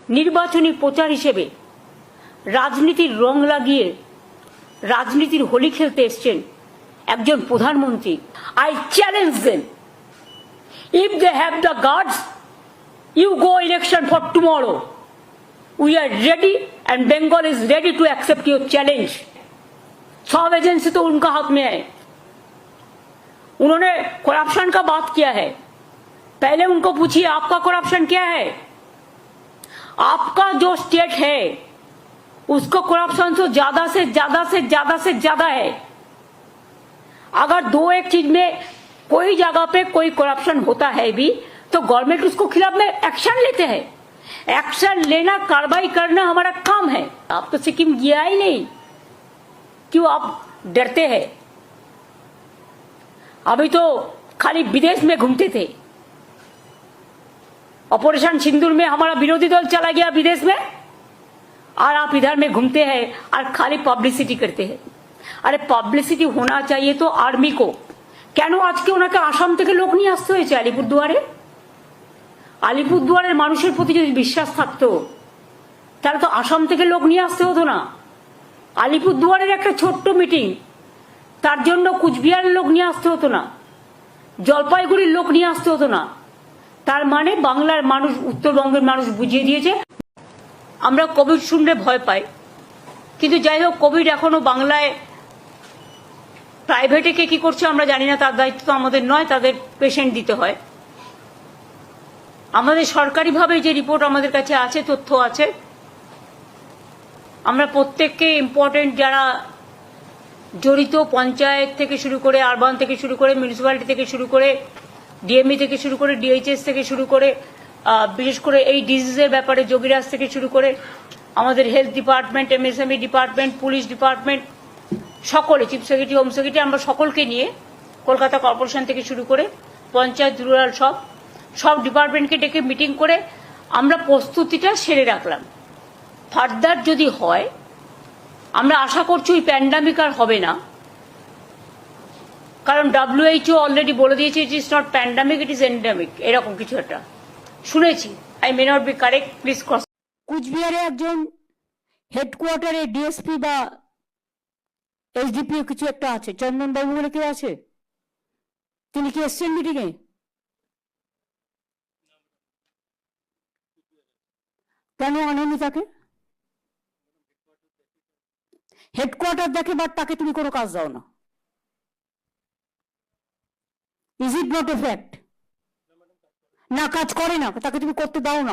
নির্বাচনী প্রচার হিসেবে রাজনীতির রং লাগিয়ে রাজনীতির হোলি খেলতে এসছেন একজন প্রধানমন্ত্রী। I challenge them, if they have the guards, you go election for tomorrow. We are ready and Bengal is ready to accept your challenge. सब एजेंसी तो उनका हाथ में है। उन्होंने करप्शन का बात किया है, पहले उनको पूछिए आपका करप्शन क्या है। आपका जो स्टेट है उसको करप्शन तो ज्यादा से ज्यादा से ज्यादा से ज्यादा है। अगर दो एक चीज में कोई जगह पे कोई करप्शन होता है भी तो गवर्नमेंट उसको खिलाफ में एक्शन लेते हैं। एक्शन लेना, कार्रवाई करना हमारा काम है। आप तो सिक्किम गया ही नहीं, क्यों आप डरते हैं? अभी तो खाली विदेश में घूमते थे। ऑपरेशन सिंदूर में हमारा विरोधी दल चला गया विदेश में, और आप इधर में घूमते हैं और खाली पब्लिसिटी करते हैं। अरे पब्लिसिटी होना चाहिए तो आर्मी को, কেন আজকে ওনাকে আসাম থেকে লোক নিয়ে আসতে হয়েছে আলিপুরদুয়ারে? আলিপুরদুয়ারের মানুষের প্রতি যদি বিশ্বাস থাকতো তাহলে তো আসাম থেকে লোক নিয়ে আসতে হতো না। আলিপুরদুয়ারের একটা ছোট্ট মিটিং, তার জন্য কুচবিহারের লোক নিয়ে আসতে হতো না, জলপাইগুড়ির লোক নিয়ে আসতে হতো না। তার মানে বাংলার মানুষ, উত্তরবঙ্গের মানুষ বুঝিয়ে দিয়েছে। আমরা কোভিড শুনলে ভয় পাই, কিন্তু যাই হোক, কোভিড এখনো বাংলায় প্রাইভেটে কে কি করছে আমরা জানি না, তার দায়িত্ব তো আমাদের নয়, তাদের পেশেন্ট দিতে হয়। আমাদের সরকারিভাবে যে রিপোর্ট আমাদের কাছে আছে, তথ্য আছে, আমরা প্রত্যেককে ইম্পর্টেন্ট যারা জড়িত, পঞ্চায়েত থেকে শুরু করে, আরবান থেকে শুরু করে, মিউনিসিপ্যালিটি থেকে শুরু করে, ডিএমই থেকে শুরু করে, ডিএইচএস থেকে শুরু করে, বিশেষ করে এই ডিজিজের ব্যাপারে যোগীরাজ থেকে শুরু করে, আমাদের health department, MSME department, police department, সকলে, চিফ সেক্রেটারি, হোম সেক্রেটারি, আমরা সকলকে নিয়ে কলকাতা কর্পোরেশন থেকে শুরু করে পঞ্চায়েত, রুরাল সব ডিপার্টমেন্টকে ডেকে মিটিং করে আমরা প্রস্তুতিটা সেরে রাখলাম। ফার্দার যদি হয়, আমরা আশা করছি ওই প্যান্ডামিক আর হবে না, কারণ WHO অলরেডি বলে দিয়েছে it is not pandemic, it is endemic, এরকম কিছু একটা শুনেছি। I may not be correct, please cross. কুচবিহারে একজন হেডকোয়ার্টারে ডিএসপি বা এসডিপি কিছু একটা আছে, চন্দন বাবু বলে কেউ আছে, তিনি কি এসছেন মিটিং এ? কেন আনেনি তাকে? হেডকোয়ার্টার দেখে, বাট তাকে তুমি কোনো কাজ দাও না। Is it not a fact? না, কাজ করে না, তাকে তুমি করতে দাও না।